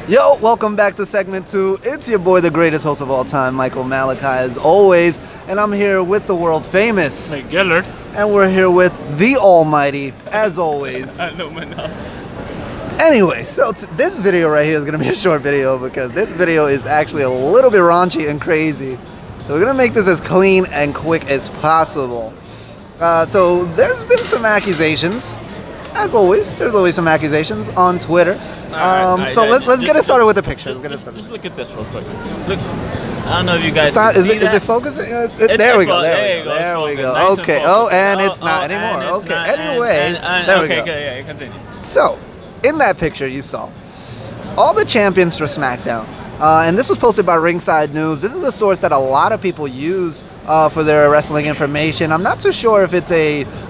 Yo, welcome back to segment 2. It's your boy, the greatest host of all time, Michael Malachi, as always. And I'm here with the world famous. Hey, Gillard. And we're here with the almighty, as always. Anyway, so this video right here is going to be a short video because this video is actually a little bit raunchy and crazy. So we're going to make this as clean and quick as possible. So there's been some accusations. As always, there's always some accusations on Twitter. So let's get it started with the picture. Just look at this real quick. Look, I don't know if you guys is it focusing? There we go. There we go. Nice okay. And it's not anymore. Okay. Anyway, there we go. Okay, continue. So, in that picture you saw all the champions for SmackDown. And this was posted by Ringside News. This is a source that a lot of people use for their wrestling information. I'm not too sure if it's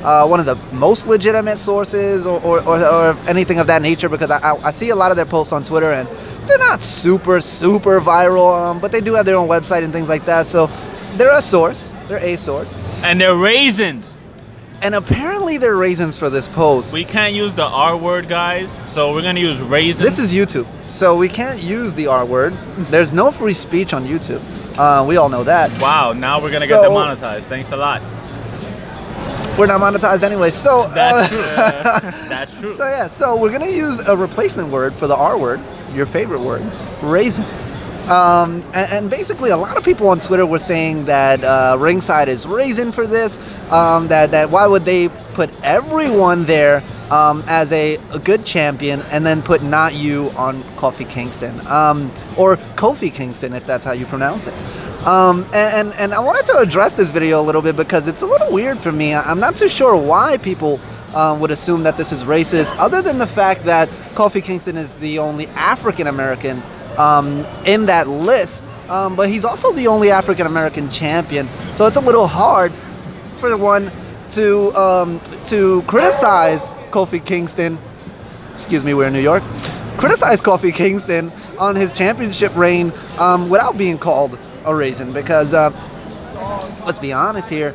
one of the most legitimate sources or anything of that nature, because I see a lot of their posts on Twitter and they're not super viral, but they do have their own website and things like that. So they're a source. They're a source. And they're raisins. And apparently they're raisins for this post. We can't use the R word, guys, so we're going to use raisins. This is YouTube, so we can't use the R word. There's no free speech on YouTube. We all know that. Wow, now we're going to get demonetized. Thanks a lot. We're not monetized anyway, so... That's true. That's true. So yeah, so we're going to use a replacement word for the R word, your favorite word, raisin. And basically, a lot of people on Twitter were saying that Ringside is raisin for this. That why would they put everyone there as a good champion and then put not you on Kofi Kingston or Kofi Kingston, if that's how you pronounce it. And I wanted to address this video a little bit because it's a little weird for me. I'm not too sure why people would assume that this is racist, other than the fact that Kofi Kingston is the only African American in that list, but he's also the only African American champion. So it's a little hard for one to criticize Kofi Kingston. Excuse me, we're in New York. Criticize Kofi Kingston on his championship reign without being called a raisin, because let's be honest here.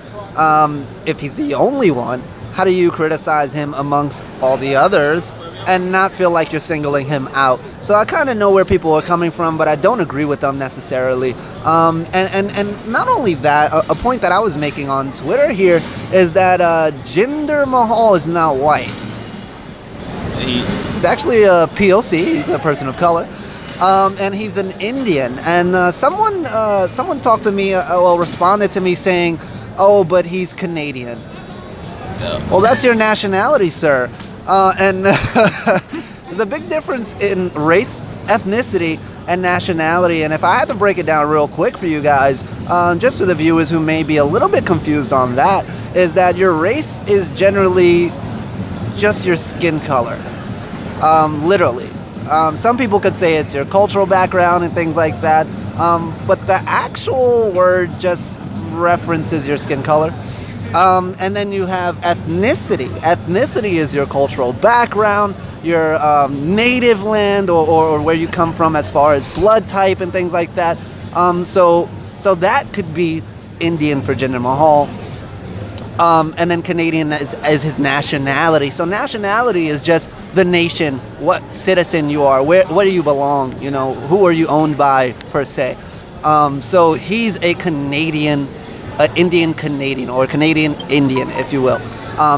If he's the only one, how do you criticize him amongst all the others and not feel like you're singling him out? So I kind of know where people are coming from, but I don't agree with them necessarily. And not only that, a point that I was making on Twitter here is that Jinder Mahal is not white. He's actually a POC. He's a person of color. And he's an Indian. And someone talked to me, responded to me saying, "Oh, but he's Canadian." Well, that's your nationality, sir. And there's a big difference in race, ethnicity, and nationality. And if I had to break it down real quick for you guys, just for the viewers who may be a little bit confused on that, is that your race is generally just your skin color. Literally. Some people could say it's your cultural background and things like that. But the actual word just references your skin color. And then you have ethnicity. Ethnicity is your cultural background, your native land, or where you come from as far as blood type and things like that. So that could be Indian for Jinder Mahal. And then Canadian is his nationality. So nationality is just the nation, what citizen you are, where do you belong, who are you owned by, per se. So he's a Canadian, Indian Canadian, or Canadian Indian, if you will.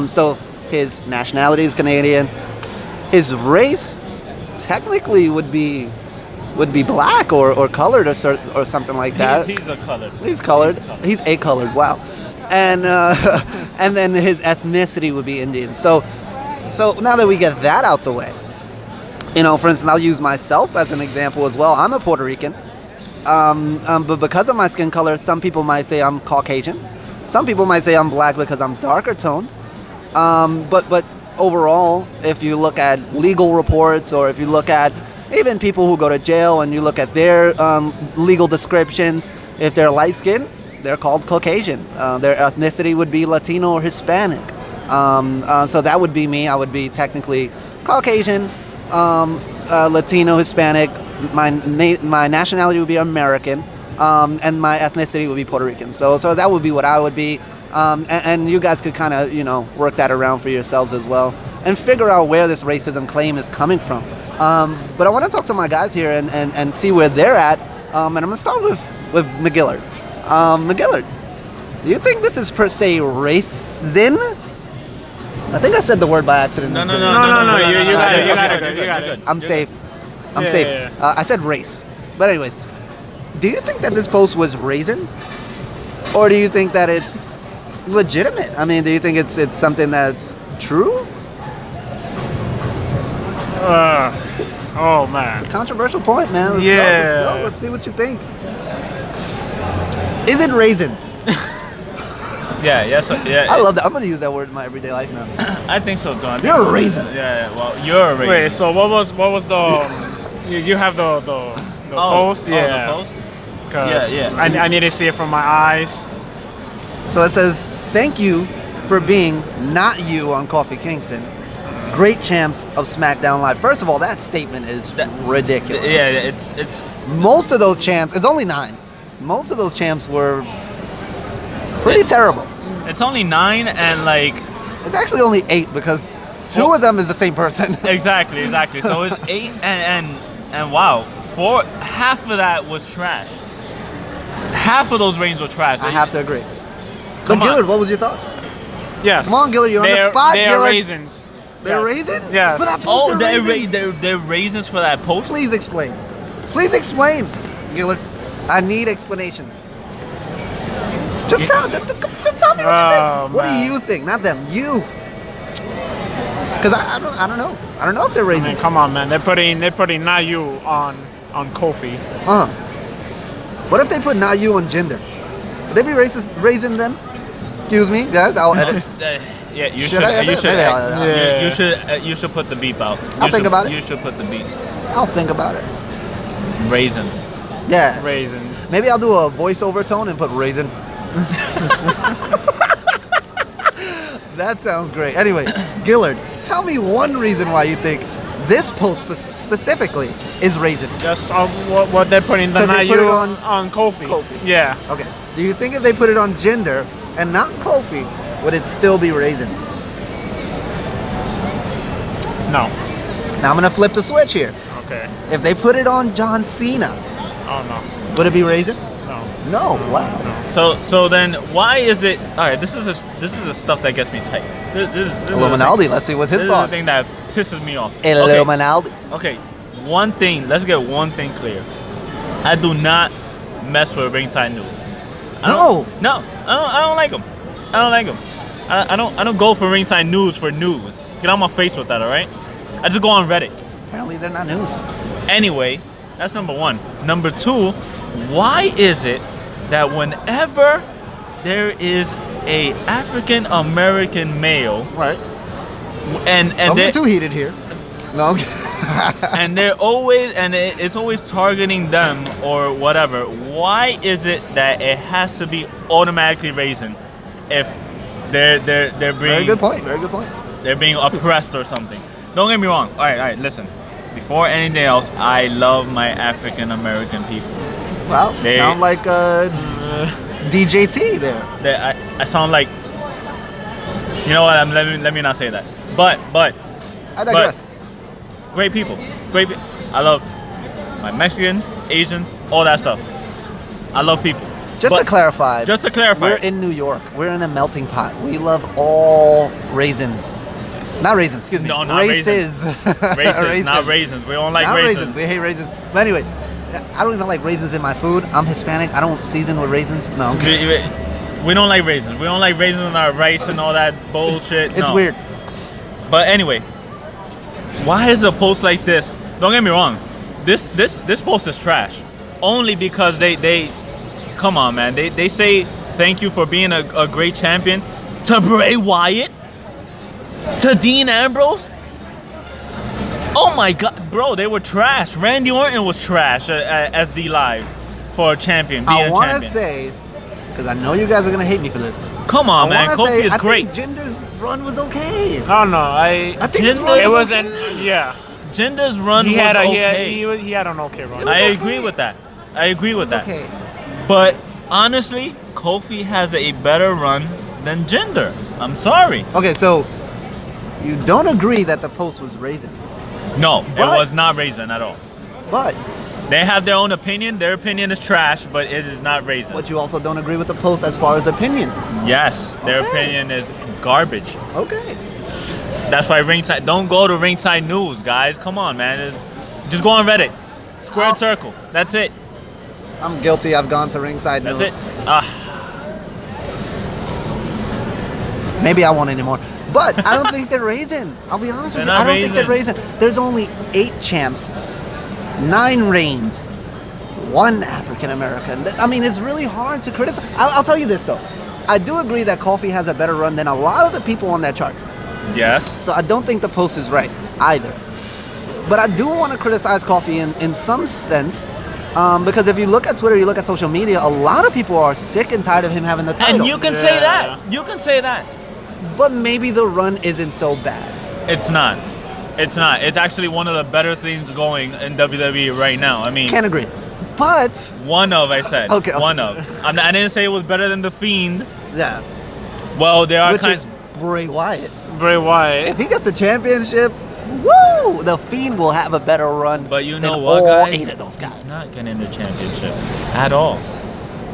So his nationality is Canadian. His race technically would be black or colored or something like that. He's a colored. He's colored. He's a colored. Wow. And and then his ethnicity would be Indian. So now that we get that out the way, for instance, I'll use myself as an example as well. I'm a Puerto Rican. But because of my skin color, some people might say I'm Caucasian. Some people might say I'm black because I'm darker toned. But overall, if you look at legal reports, or if you look at even people who go to jail and you look at their legal descriptions, if they're light skinned, they're called Caucasian. Their ethnicity would be Latino or Hispanic. So that would be me. I would be technically Caucasian, Latino, Hispanic. My nationality would be American, and my ethnicity would be Puerto Rican. So that would be what I would be. And you guys could kind of, work that around for yourselves as well and figure out where this racism claim is coming from. But I want to talk to my guys here and see where they're at. And I'm going to start with McGillard. McGillard, do you think this is per se raisin? I think I said the word by accident. No. You got it. I'm safe. I'm safe. Yeah. I said race. But anyways, do you think that this post was raisin? Or do you think that it's legitimate? I mean, do you think it's something that's true? Oh man. Controversial point, man. Let's go. Let's see what you think. Is it raisin? Yeah. I love that. I'm gonna use that word in my everyday life now. I think so too. I think You're a raisin. Yeah. Well, you're a raisin. Wait, so what was the you have the post? The post. Cause Yeah. I need to see it from my eyes. So it says, "Thank you for being not you on Coffee Kingston. Great champs of SmackDown Live." First of all, that statement is ridiculous. Yeah, it's Most of those champs, it's only 9. Most of those champs were pretty terrible. It's only 9 and like It's actually only 8 because 2 of them is the same person. exactly. So it's 8 and wow, half of that was trash. Half of those reigns were trash. I have to agree. But Come on. Gillard, what was your thoughts? Yes. Come on, Gillard, you're on the spot, They're Gillard. raisins. They're Yes. raisins? Yes. For that post, Oh, they're raisins? they're raisins for that post. Please explain. Please explain, Gillard. I need explanations. Just tell me what you think. What do man. you think? Not them. You. Because I don't know. I don't know if they're I raisins. mean, come on, man. They're putting not you on Kofi. What if they put not you on gender? Would they be raisin then? Excuse me, guys. I'll edit. Yeah, you Should I edit? Maybe I'll edit. You should put the beep out. I'll think about it. You should put the beep. I'll think about it. Raisins. Yeah. Raisins. Maybe I'll do a voiceover tone and put raisin. That sounds great. Anyway, Gillard, tell me one reason why you think this post specifically is raisin. Just what they're putting the 'Cause they not put you it on Kofi. Kofi. Yeah. Okay. Do you think if they put it on gender and not Kofi, would it still be raisin? No. Now I'm gonna flip the switch here. Okay. If they put it on John Cena, Oh no. would it be raisin? No. No. Wow. So then why is it? All right, this is the stuff that gets me tight. This Illuminati. Let's see what's his This thoughts. is the thing that pisses me off. Illuminati. Okay, one thing. Let's get one thing clear. I do not mess with Ringside News. No. I don't like them. I don't like them. I don't go for Ringside News for news. Get on my face with that, all right? I just go on Reddit. Apparently they're not news. Anyway, that's number 1. Number 2, why is it that whenever there is a African American male, Right. and Don't they get too heated here. No. and they're always it's always targeting them or whatever, why is it that it has to be automatically raisin if they're being Very good point. Very good point. they're being oppressed or something? Don't get me wrong. All right, listen. Before anything else, I love my African American people. Wow. They- Sound like DJT there. I sound like, you know what? Let me not say that. But I digress. great people. I love my Mexicans, Asians, all that stuff. I love people. Just to clarify, We're we're in New York. We're in a melting pot. We love all raisins. Not raisins, excuse me. No, not races. raisins, not raisins. We don't like Not raisins. We hate raisins. But anyway, I don't even like raisins in my food. I'm Hispanic. I don't season with raisins. No. We don't like raisins. We don't like raisins in our rice and all that bullshit. It's No. weird. But anyway, why is a post like this? Don't get me wrong. This post is trash. Only because they come on, man. They say thank you for being a great champion to Bray Wyatt, to Dean Ambrose. Oh my God, bro, they were trash. Randy Orton was trash as the live for a champion. Being I a want to champion. say, because I know you guys are going to hate me for this. Come on, man. I want to Kofi say, is I great. think Jinder's run was okay. No, I think his run it was wasn't. okay. Yeah. Jinder's run He was had okay. he had an okay run. was I okay. agree with that. I agree with that. Okay. But honestly, Kofi has a better run than Jinder. I'm sorry. Okay, so you don't agree that the post was raisin. No, it But- was not raisin at all. But They have their own opinion. Their opinion is trash, but it is not raisin. but you also don't agree with the post as far as opinion. Yes, their Okay. opinion is garbage. Okay. That's why Ringside. Don't go to Ringside News, guys. Come on, man. Just go on Reddit. Squared Oh. circle. That's it. I'm guilty. I've gone to Ringside That's News. it. Ah, Maybe I won't anymore. But I don't think they're raisin. I'll be honest with you. They're I not don't think they're raisin. There's only 8 champs, 9 reigns, 1 African American. I mean, it's really hard to criticize. I'll tell you this though. I do agree that Kofi has a better run than a lot of the people on that chart. yes. So I don't think the post is right either. But I do want to criticize Kofi in some sense. Because if you look at Twitter, you look at social media, a lot of people are sick and tired of him having the title. And you can say Yeah. that. You can say that. But maybe the run isn't so bad. It's not. It's not. It's actually one of the better things going in WWE right now. I mean, Can't agree. But, one of, I said. Okay. One of. I didn't say it was better than The Fiend. yeah, Well, there are which kind is Bray Wyatt. Bray Wyatt. If he gets the championship, woo! The Fiend will have a better run But you than know what, all guys? 8 of those guys. He's not getting the championship at all.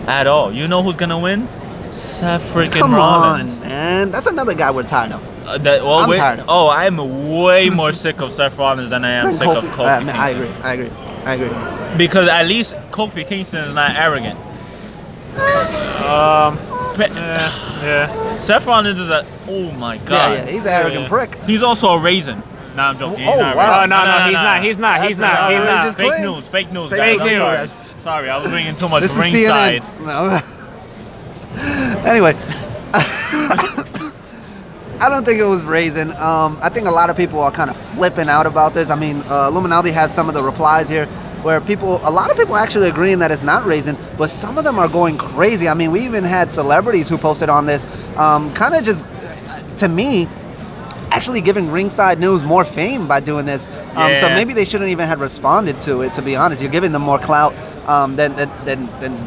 At all. You know who's gonna win? Seth freaking Come Rollins. on, man. That's another guy we're tired of. I'm I'm tired of it. Oh, I'm way more sick of Seth Rollins than I am Than sick of Kofi man, I Kingston. agree. Because at least Kofi Kingston is not arrogant. Yeah. Seth Rollins is a, oh my god. Yeah, he's an arrogant Yeah. prick. He's also a raisin. Nah, I'm joking. He's Oh, not wow. raisin. No, he's not. He's not. He's That's not. an He's not. outrageous Fake claim. news. Fake news. Fake guys. I'm news. sorry. That's- Sorry, I was bringing too much This is ringside. CNN. No. Anyway, I don't think it was raisin. I think a lot of people are kind of flipping out about this. I mean, Illuminati has some of the replies here where a lot of people are actually agreeing that it's not raisin, but some of them are going crazy. I mean, we even had celebrities who posted on this, kind of just, to me, actually giving Ringside News more fame by doing this. So Yeah. maybe they shouldn't even have responded to it, to be honest. You're giving them more clout than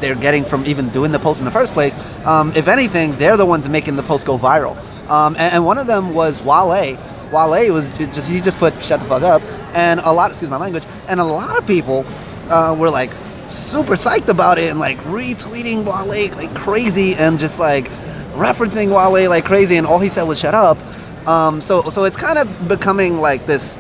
they're getting from even doing the post in the first place. If anything, they're the ones making the post go viral. And one of them was Wale. Wale he just put shut the fuck up. And excuse my language, and a lot of people were like super psyched about it and like retweeting Wale like crazy and just like referencing Wale like crazy, and all he said was shut up. So it's kind of becoming like this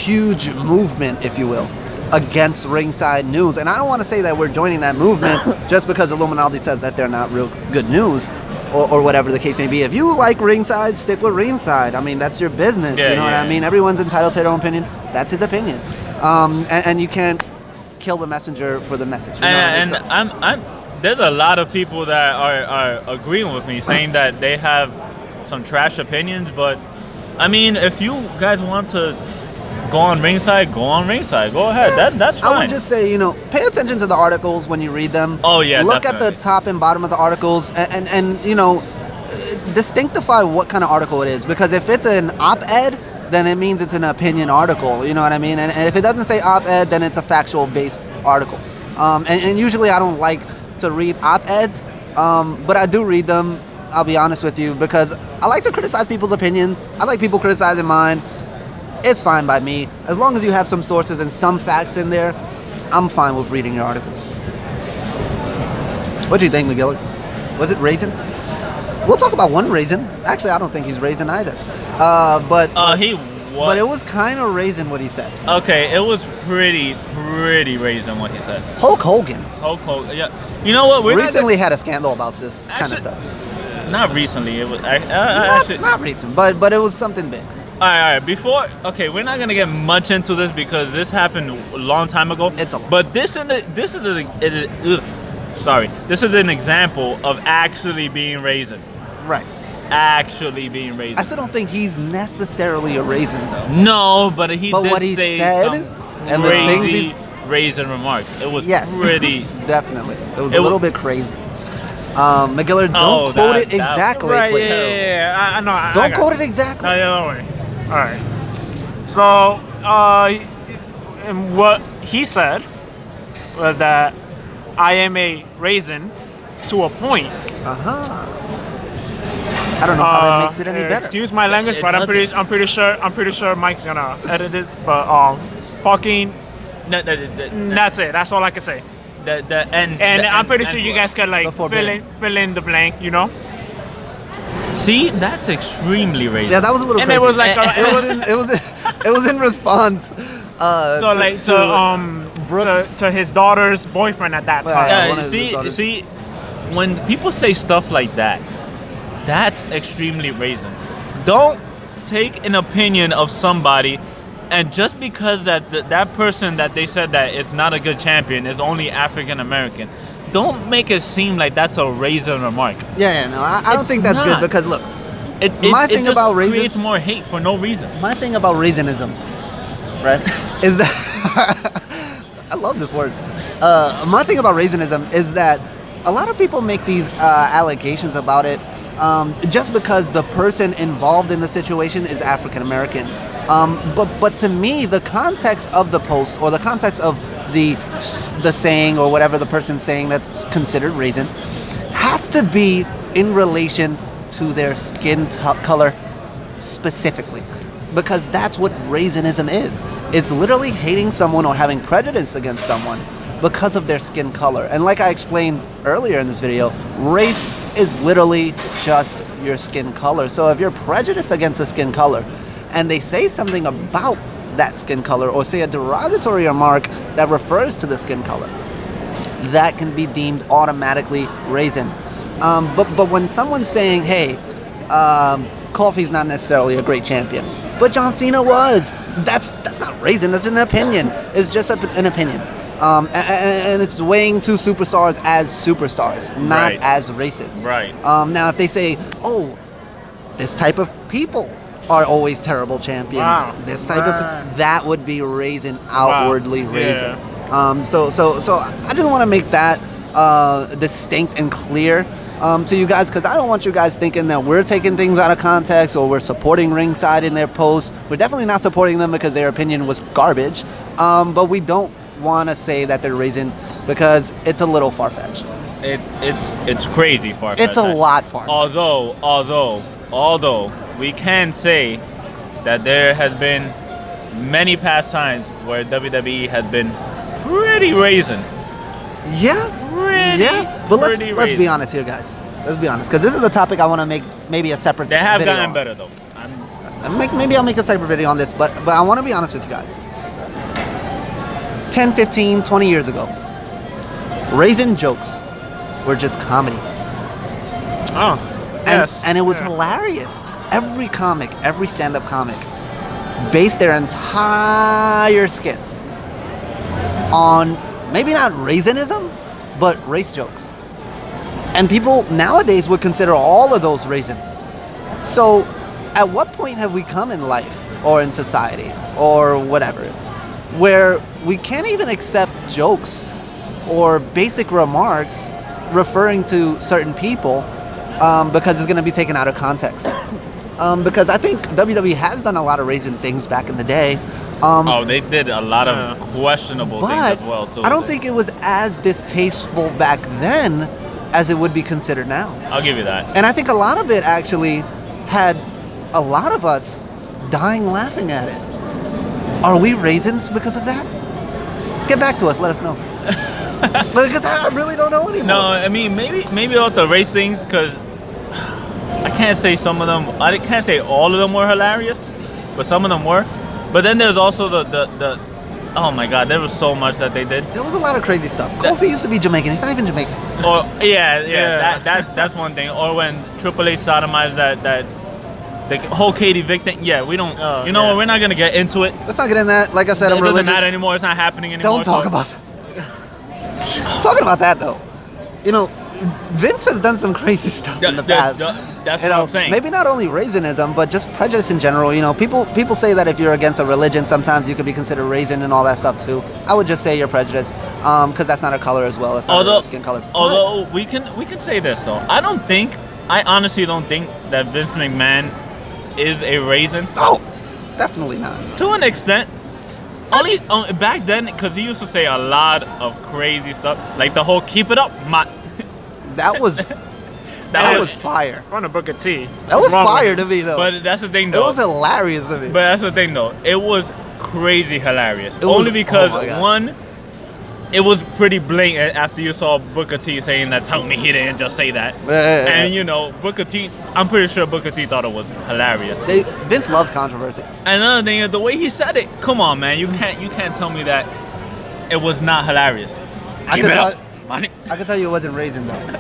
huge movement, if you will, against Ringside News. And I don't want to say that we're joining that movement just because Illuminati says that they're not real good news or whatever the case may be. If you like Ringside, stick with Ringside. I mean, that's your business. Yeah, you know what I yeah. mean? Everyone's entitled to their own opinion. That's his opinion. And you can't kill the messenger for the message. You know what I mean? And So- I'm there's a lot of people that are agreeing with me, saying that they have some trash opinions. But I mean, if you guys want to go on Ringside, go on Ringside. Go ahead. That's fine. I would just say, pay attention to the articles when you read them. Oh, yeah, Look at the definitely. top and bottom of the articles and distinctify what kind of article it is. Because if it's an op-ed, then it means it's an opinion article. You know what I mean? And if it doesn't say op-ed, then it's a factual-based article. And usually I don't like to read op-eds, but I do read them, I'll be honest with you, because I like to criticize people's opinions. I like people criticizing mine. It's fine by me. As long as you have some sources and some facts in there, I'm fine with reading your articles. What do you think, McGillard? Was it raisin? We'll talk about one raisin. Actually, I don't think he's raisin either. But he but it was kind of raisin what he said. okay. It was pretty raisin what he said. Hulk Hogan Hulk Hogan. Yeah. You know what? We're recently had a scandal about this kind of Actually- stuff. not recently. It was actually. Not recent, but it was something big. All right. Before, we're not gonna get much into this because this happened a long time ago. It's a long but this is an example of actually being raisin. Right. Actually being raisin. I still don't think he's necessarily a raisin, though. No, but he But did what he say said some and the things crazy raisin remarks. It was Yes. pretty. Definitely. It was It a little wa- bit crazy. McGillard, don't Oh, quote that- it that- exactly, Right, please. yeah. I know. I Don't got quote it. it exactly. No, yeah, don't worry. All right. So, and what he said was that I am a raisin to a point. Uh-huh. I don't know how that makes it any better. Excuse my language, It but I'm doesn't. pretty sure Mike's gonna edit this. But fucking, that's it. That's all I can say. And I'm pretty sure you guys can like The forbidden. fill in the blank. You know. See, that's extremely racist. Yeah, that was a little And crazy. it was like it was in response. so like Brooks. to his daughter's boyfriend at that Well, time. yeah. one Yeah, of his daughters. see, when people say stuff like that, that's extremely raisin. Don't take an opinion of somebody, and just because that person that they said that it's not a good champion is only African American, don't make it seem like that's a raisin remark. Yeah, no, I don't It's think that's not. good because look, My thing just about raisin- creates more hate for no reason. my thing about Raisinism, right, is that I love this word. My thing about Raisinism is that a lot of people make these allegations about it just because the person involved in the situation is African American. But to me, the context of the post or the context of the saying or whatever the person's saying that's considered raisin has to be in relation to their skin color specifically, because that's what raisinism is. It's literally hating someone or having prejudice against someone because of their skin color. And like I explained earlier in this video, race is literally just your skin color. So if you're prejudiced against a skin color and they say something about that skin color or say a derogatory remark that refers to the skin color, that can be deemed automatically raisin. But when someone's saying, hey, Kofi's not necessarily a great champion, but John Cena was, that's not raisin, that's an opinion. It's just an opinion. And it's weighing two superstars as superstars, not Right. as races. Right. Now, if they say, oh, this type of people are always terrible champions, Wow. this type Right. of that would be raisin, outwardly Wow. raisin. So I just want to make that distinct and clear to you guys, because I don't want you guys thinking that we're taking things out of context or we're supporting Ringside in their posts. We're definitely not supporting them because their opinion was garbage, but we don't want to say that they're raisin because it's a little far-fetched. It's crazy far. It's a lot far-fetched. Although we can say that there has been many past times where WWE has been pretty raisin. Yeah. Pretty, Yeah. But let's pretty be raisin. honest here, guys. Let's be honest, because this is a topic I want to make maybe a separate They have video gotten on. better though. Maybe I'll make a separate video on this, but I want to be honest with you guys. 10, 15, 20 years ago, raisin jokes were just comedy. Oh, yes. And it was Yeah. hilarious. Every comic, every stand-up comic based their entire skits on maybe not raisinism, but race jokes. And people nowadays would consider all of those raisin. So at what point have we come in life or in society or whatever where we can't even accept jokes or basic remarks referring to certain people because it's going to be taken out of context? Because I think WWE has done a lot of raisin things back in the day. They did a lot of questionable things But as well too. I don't think it was as distasteful back then as it would be considered now. I'll give you that. And I think a lot of it actually had a lot of us dying laughing at it. Are we raisins because of that? Get back to us. Let us know. Because I really don't know anymore. No, I mean maybe about the race things, because I can't say some of them. I can't say all of them were hilarious, but some of them were. But then there's also the oh my God, there was so much that they did. There was a lot of crazy stuff. Kofi used to be Jamaican. He's not even Jamaican. Or that's one thing. Or when Triple H sodomized that the whole Katie Vick thing. Yeah, we don't. Oh, you know yeah. what? We're not gonna get into it. Let's not get in that. Like I said, It I'm doesn't religious. matter anymore. It's not happening anymore. Don't talk so- about that. Talking about that though, you know, Vince has done some crazy stuff in the past. That's You what know, I'm saying. maybe not only raisinism, but just prejudice in general. You know, people say that if you're against a religion, sometimes you could be considered raisin and all that stuff too. I would just say you're prejudiced, because that's not a color as well. It's not a skin color. Although we can say this though, I honestly don't think that Vince McMahon is a raisin. Oh, definitely not. To an extent. Only back then, because he used to say a lot of crazy stuff, like the whole "keep it up, Matt." That was That was fire. In front of Booker T. That was fire to me, though. But that's the thing, though. It was hilarious to me. But that's the thing, though. It was crazy hilarious. It was- Only because, oh my God. one, it was pretty blatant after you saw Booker T saying that, tell me he didn't just say that. Yeah. And, you know, Booker T, I'm pretty sure Booker T thought it was hilarious. Vince loves controversy. Another thing is the way he said it. Come on, man. You can't tell me that it was not hilarious. I Keep could it tell- up, money. I can tell you it wasn't Raisin, though.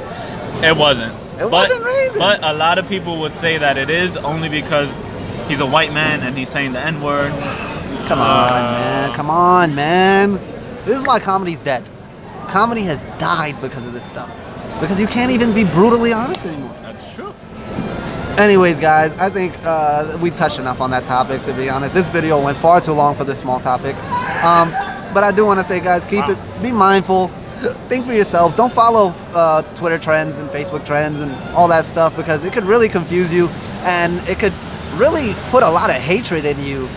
It wasn't. It wasn't Raisin. But a lot of people would say that it is only because he's a white man and he's saying the N-word. Come on, man. Come on, man. This is why comedy's dead. Comedy has died because of this stuff. Because you can't even be brutally honest anymore. That's true. Anyways, guys, I think we touched enough on that topic, to be honest. This video went far too long for this small topic. But I do want to say, guys, be mindful. Think for yourselves. Don't follow Twitter trends and Facebook trends and all that stuff, because it could really confuse you, and it could really put a lot of hatred in you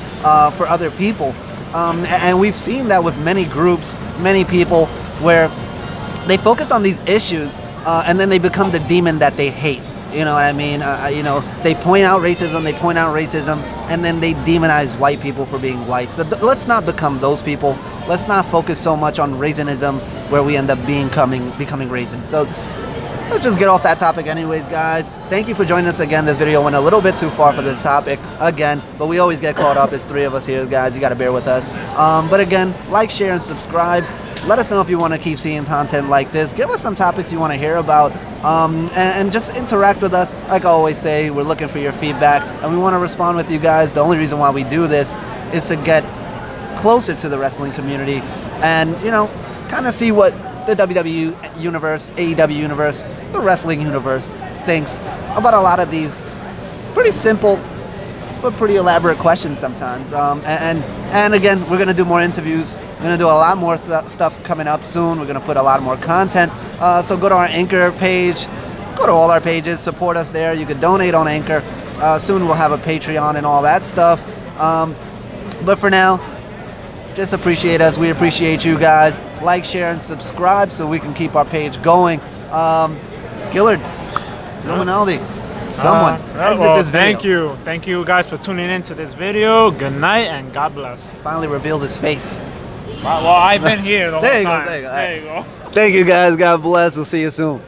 for other people. And we've seen that with many groups, many people, where they focus on these issues and then they become the demon that they hate. You know what I mean? You know, they point out racism, and then they demonize white people for being white. So let's not become those people. Let's not focus so much on raisinism, where we end up becoming raisins. So let's just get off that topic anyways, guys. Thank you for joining us again. This video went a little bit too far for this topic, again, but we always get caught up. It's 3 of us here, guys. You gotta bear with us. But again, like, share, and subscribe. Let us know if you want to keep seeing content like this. Give us some topics you want to hear about, and just interact with us. Like I always say, we're looking for your feedback, and we want to respond with you guys. The only reason why we do this is to get closer to the wrestling community and, you know, kind of see what the WWE universe, AEW universe, the wrestling universe thinks about a lot of these pretty simple but pretty elaborate questions sometimes. And again, we're going to do more interviews. We're going to do a lot more stuff coming up soon. We're going to put a lot more content. So go to our Anchor page. Go to all our pages. Support us there. You can donate on Anchor. Soon we'll have a Patreon and all that stuff. But for now, just appreciate us. We appreciate you guys. Like, share, and subscribe so we can keep our page going. Gillard, Romanaldi, someone exit this video. Thank you guys for tuning in to this video. Good night and God bless. Finally reveals his face. Well, I've been here the whole time. There you go. Thank you guys. God bless. We'll see you soon.